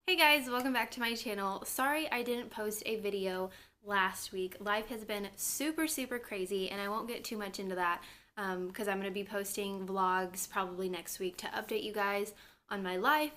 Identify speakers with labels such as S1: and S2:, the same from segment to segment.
S1: Hey guys, welcome back to my channel. Sorry I didn't post a video last week. Life has been super crazy and I won't get too much into that because I'm going to be posting vlogs probably next week to update you guys on my life.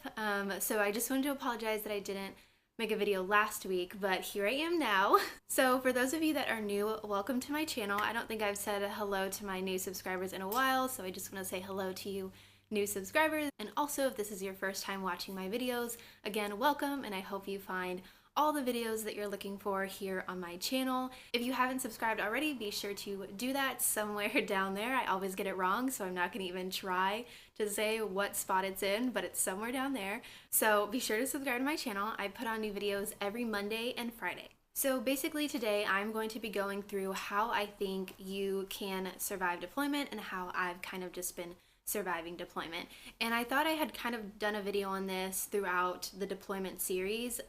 S1: So I just wanted to apologize that I didn't make a video last week, but here I am now. So for those of you that are new, welcome to my channel. I don't think I've said hello to my new subscribers in a while, so I just want to say hello to you new subscribers. And also, if this is your first time watching my videos, again, welcome, and I hope you find all the videos that you're looking for here on my channel. If you haven't subscribed already, be sure to do that somewhere down there. I always get it wrong, so I'm not gonna even try to say what spot it's in, but it's somewhere down there. So be sure to subscribe to my channel. I put on new videos every Monday and Friday. So basically today I'm going to be going through how I think you can survive deployment and how I've kind of just been surviving deployment. And I thought I had kind of done a video on this throughout the deployment series,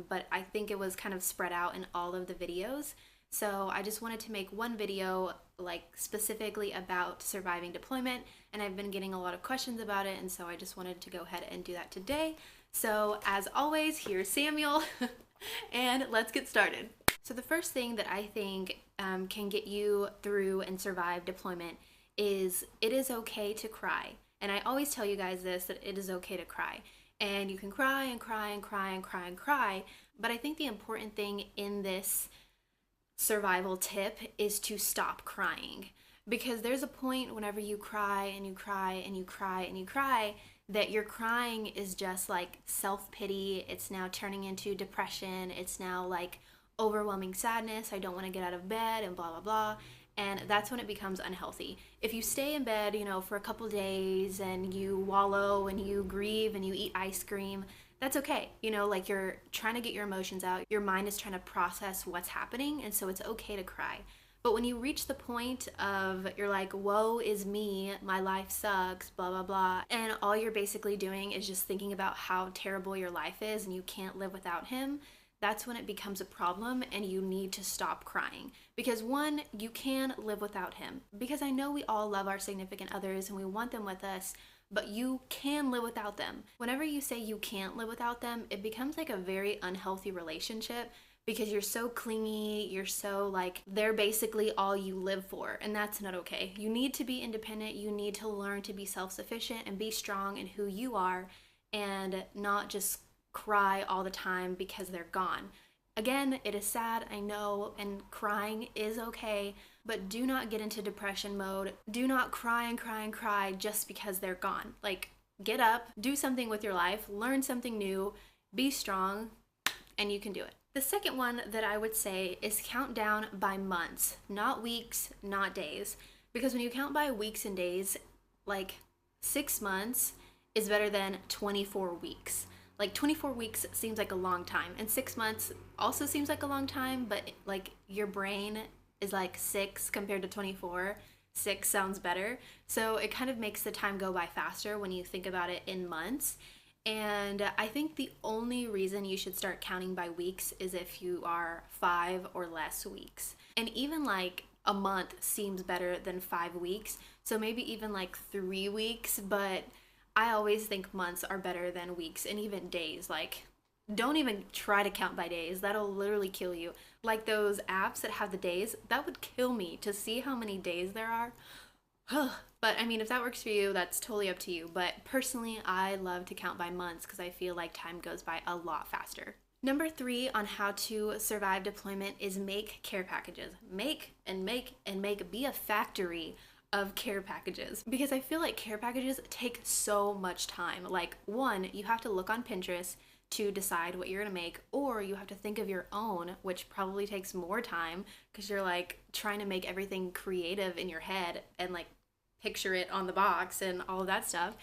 S1: but I think it was kind of spread out in all of the videos. So I just wanted to make one video like specifically about surviving deployment, and I've been getting a lot of questions about it, and so I just wanted to go ahead and do that today. So as always, here's Samuel and let's get started. So the first thing that I think can get you through and survive deployment is it is okay to cry. And I always tell you guys this, that it is okay to cry. And you can cry and cry and cry and cry and cry, but I think the important thing in this survival tip is to stop crying. Because there's a point whenever you cry and you cry and you cry and you cry that your crying is just like self-pity. It's now turning into depression. It's now like overwhelming sadness. I don't want to get out of bed and blah, blah, blah. And that's when it becomes unhealthy. If you stay in bed, for a couple days and you wallow and you grieve and you eat ice cream, that's okay. Like you're trying to get your emotions out. Your mind is trying to process what's happening, and so it's okay to cry. But when you reach the point of you're like, woe is me, my life sucks, blah, blah, blah, and all you're basically doing is just thinking about how terrible your life is and you can't live without him, that's when it becomes a problem and you need to stop crying. Because one, you can live without him. Because I know we all love our significant others and we want them with us, but you can live without them. Whenever you say you can't live without them, it becomes like a very unhealthy relationship because you're so clingy, you're so like, they're basically all you live for, and that's not okay. You need to be independent, you need to learn to be self-sufficient and be strong in who you are and not just cry all the time because they're gone. Again, it is sad, I know, and crying is okay, but do not get into depression mode. Do not cry and cry and cry just because they're gone. Like, get up, do something with your life, learn something new, be strong, and you can do it. The second one that I would say is count down by months, not weeks, not days. Because when you count by weeks and days, like 6 months is better than 24 weeks. Like 24 weeks seems like a long time, and 6 months also seems like a long time, but like your brain is like 6 compared to 24. 6 sounds better. So it kind of makes the time go by faster when you think about it in months. And I think the only reason you should start counting by weeks is if you are 5 or less weeks. And even like a month seems better than 5 weeks. So maybe even like 3 weeks, but I always think months are better than weeks and even days. Like, don't even try to count by days. That'll literally kill you. Like those apps that have the days, that would kill me to see how many days there are. But I mean, if that works for you, that's totally up to you. But personally, I love to count by months because I feel like time goes by a lot faster. Number 3 on how to survive deployment is make care packages. Make and make and make. Be a factory of care packages, because I feel like care packages take so much time. Like, one, you have to look on Pinterest to decide what you're gonna make, or you have to think of your own, which probably takes more time because you're like trying to make everything creative in your head and like picture it on the box and all of that stuff.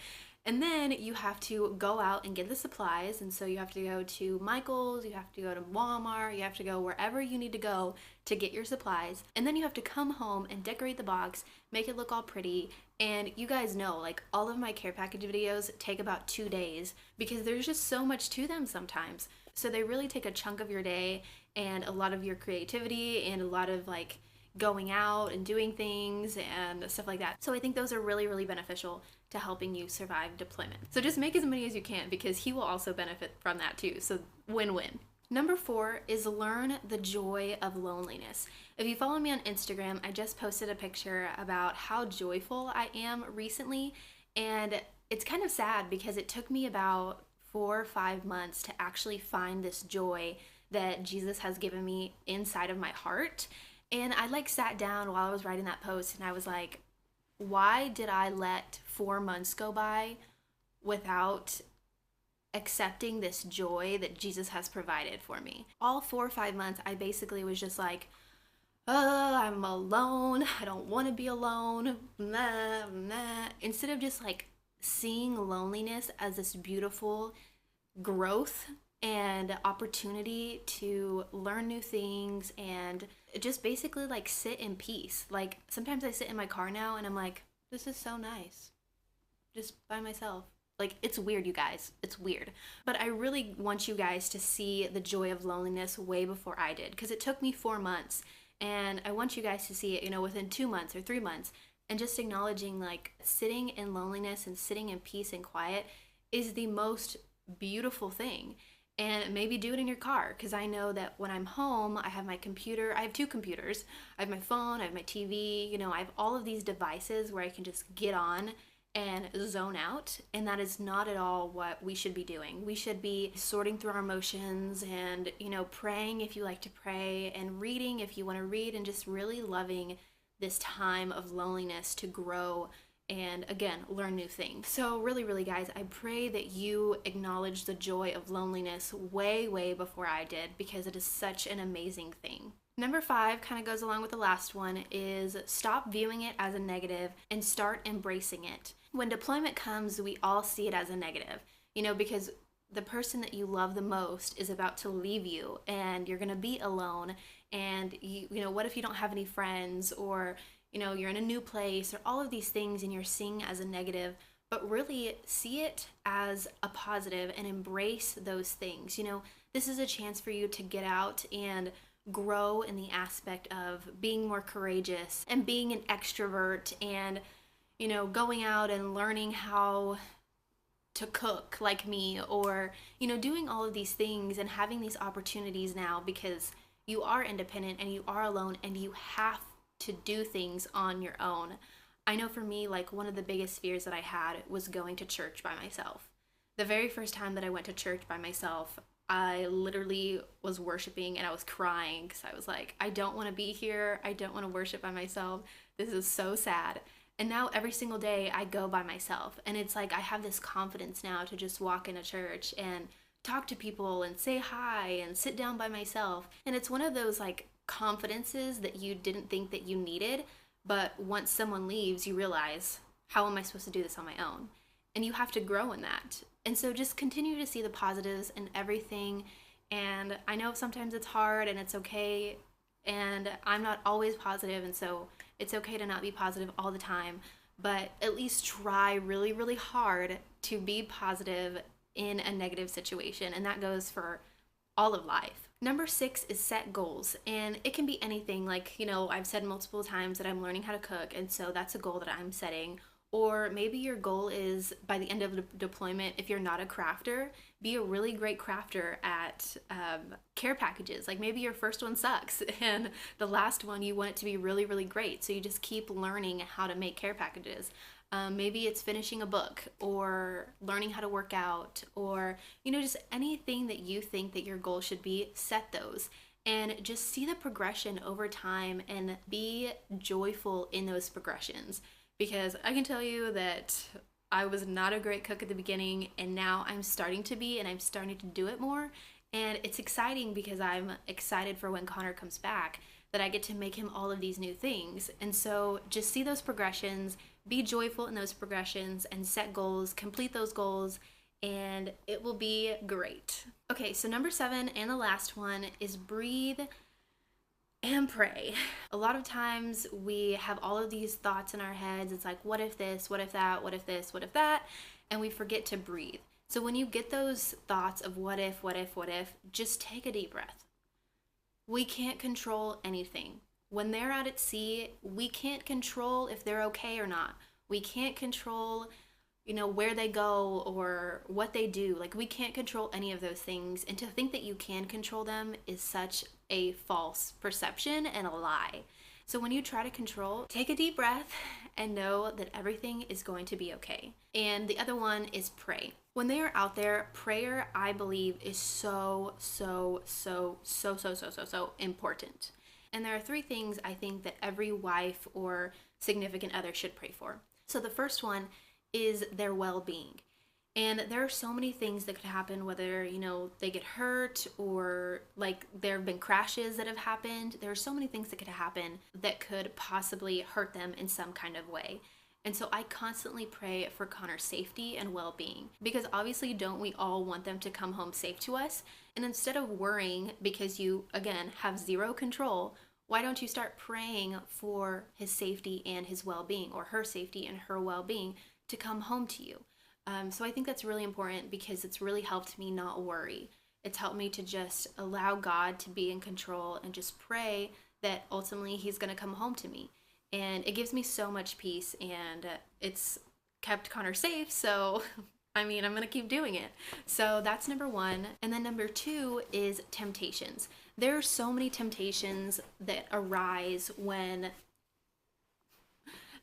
S1: And then you have to go out and get the supplies, and so you have to go to Michael's, you have to go to Walmart, you have to go wherever you need to go to get your supplies, and then you have to come home and decorate the box, make it look all pretty. And you guys know, like, all of my care package videos take about 2 days because there's just so much to them sometimes. So they really take a chunk of your day and a lot of your creativity and a lot of like going out and doing things and stuff like that. So I think those are really beneficial to helping you survive deployment. So just make as many as you can because he will also benefit from that too. So win-win. Number 4 is learn the joy of loneliness. If you follow me on Instagram, I just posted a picture about how joyful I am recently, and it's kind of sad because it took me about 4 or 5 months to actually find this joy that Jesus has given me inside of my heart. And I sat down while I was writing that post and I was like, why did I let 4 months go by without accepting this joy that Jesus has provided for me? All 4 or 5 months, I basically was just like, oh, I'm alone. I don't want to be alone. Nah, nah. Instead of just seeing loneliness as this beautiful growth and opportunity to learn new things and just basically sit in peace. Sometimes I sit in my car now and I'm like, this is so nice. Just by myself. It's weird, you guys. It's weird. But I really want you guys to see the joy of loneliness way before I did, because it took me 4 months, and I want you guys to see it, within 2 months or 3 months, and just acknowledging sitting in loneliness and sitting in peace and quiet is the most beautiful thing. And maybe do it in your car, because I know that when I'm home, I have my computer. I have 2 computers. I have my phone, I have my TV, I have all of these devices where I can just get on and zone out, and that is not at all what we should be doing. We should be sorting through our emotions and, praying if you like to pray, and reading if you want to read, and just really loving this time of loneliness to grow and, again, learn new things. So really, really, guys, I pray that you acknowledge the joy of loneliness way, way before I did, because it is such an amazing thing. Number 5 kind of goes along with the last one, is stop viewing it as a negative and start embracing it. When deployment comes, we all see it as a negative, because the person that you love the most is about to leave you and you're going to be alone. And what if you don't have any friends, or, you're in a new place, or all of these things, and you're seeing as a negative, but really see it as a positive and embrace those things. This is a chance for you to get out and grow in the aspect of being more courageous and being an extrovert, and going out and learning how to cook like me, or doing all of these things and having these opportunities now, because you are independent and you are alone and you have to do things on your own. I know for me, one of the biggest fears that I had was going to church by myself. The very first time that I went to church by myself, I literally was worshiping and I was crying because I was like, I don't want to be here. I don't want to worship by myself. This is so sad. And now every single day I go by myself, and it's I have this confidence now to just walk into church and talk to people and say hi and sit down by myself. And it's one of those confidences that you didn't think that you needed, but once someone leaves, you realize, how am I supposed to do this on my own? And you have to grow in that. And so just continue to see the positives in everything. And I know sometimes it's hard and it's okay, and I'm not always positive, and so it's okay to not be positive all the time, but at least try really, really hard to be positive in a negative situation, and that goes for all of life. Number 6 is set goals, and it can be anything. I've said multiple times that I'm learning how to cook, and so that's a goal that I'm setting. Or maybe your goal is, by the end of the deployment, if you're not a crafter, be a really great crafter at care packages. Maybe your first one sucks and the last one you want it to be really, really great. So you just keep learning how to make care packages. Maybe it's finishing a book, or learning how to work out, or, just anything that you think that your goal should be, set those. And just see the progression over time and be joyful in those progressions. Because I can tell you that I was not a great cook at the beginning, and now I'm starting to be, and I'm starting to do it more. And it's exciting because I'm excited for when Connor comes back, that I get to make him all of these new things. And so just see those progressions, be joyful in those progressions, and set goals, complete those goals, and it will be great. Okay, so number 7 and the last one is breathe and pray. A lot of times we have all of these thoughts in our heads. It's what if this, what if that, what if this, what if that, and we forget to breathe. So when you get those thoughts of what if, what if, what if, just take a deep breath. We can't control anything. When they're out at sea, we can't control if they're okay or not. We can't control you know, where they go or what they do. Like, we can't control any of those things, and to think that you can control them is such a false perception and a lie. So when you try to control, take a deep breath and know that everything is going to be okay. And the other one is pray. When they are out there, prayer, I believe, is so important. And there are 3 things I think that every wife or significant other should pray for. So the first one is their well-being. And there are so many things that could happen, whether, you know, they get hurt or like there have been crashes that have happened. There are so many things that could happen that could possibly hurt them in some kind of way. And so I constantly pray for Connor's safety and well-being, because obviously don't we all want them to come home safe to us? And instead of worrying because you, again, have zero control, why don't you start praying for his safety and his well-being, or her safety and her well-being to come home to you? So I think that's really important, because it's really helped me not worry. It's helped me to just allow God to be in control and just pray that ultimately he's going to come home to me. And it gives me so much peace, and it's kept Connor safe. So, I mean, I'm going to keep doing it. So that's number 1. And then number 2 is temptations. There are so many temptations that arise when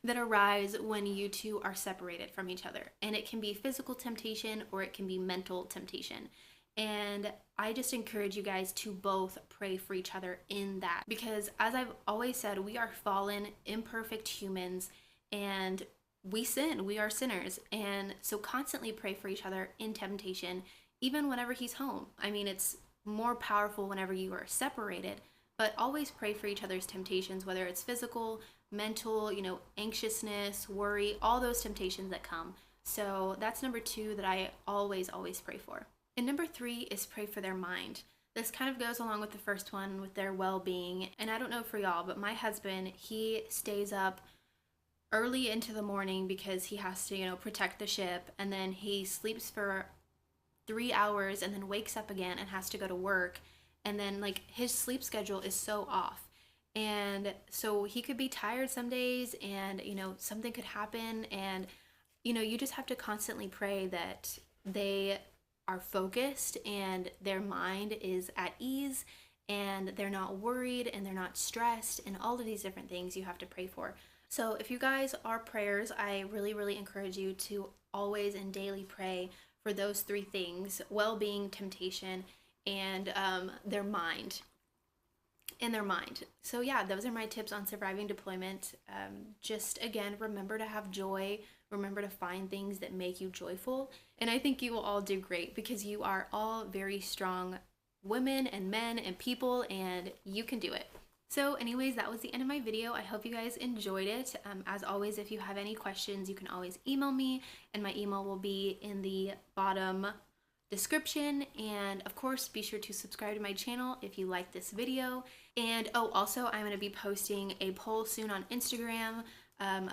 S1: you two are separated from each other. And it can be physical temptation or it can be mental temptation. And I just encourage you guys to both pray for each other in that, because as I've always said, we are fallen, imperfect humans, and we sin. We are sinners. And so constantly pray for each other in temptation, even whenever he's home. I mean, it's more powerful whenever you are separated, but always pray for each other's temptations, whether it's physical, mental, you know, anxiousness, worry, all those temptations that come. So that's number 2 that I always pray for. And number 3 is pray for their mind. This kind of goes along with the first one, with their well-being. And I don't know for y'all, but my husband, he stays up early into the morning because he has to, you know, protect the ship. And then he sleeps for 3 hours and then wakes up again and has to go to work. And then, like, his sleep schedule is so off. And so he could be tired some days, and, you know, something could happen. And, you know, you just have to constantly pray that they are focused and their mind is at ease and they're not worried and they're not stressed, and all of these different things you have to pray for. So if you guys are prayers, I really encourage you to always and daily pray for those 3 things: well-being, temptation, and their mind. So yeah, those are my tips on surviving deployment. Just again, remember to have joy. Remember to find things that make you joyful. And I think you will all do great, because you are all very strong women and men and people, and you can do it. So anyways, that was the end of my video. I hope you guys enjoyed it. As always, if you have any questions, you can always email me, and my email will be in the bottom description. And of course, be sure to subscribe to my channel if you like this video. And also, I'm going to be posting a poll soon on Instagram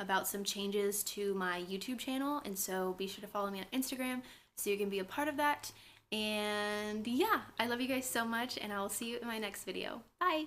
S1: about some changes to my YouTube channel, and so be sure to follow me on Instagram so you can be a part of that. And yeah, I love you guys so much, and I will see you in my next video. Bye!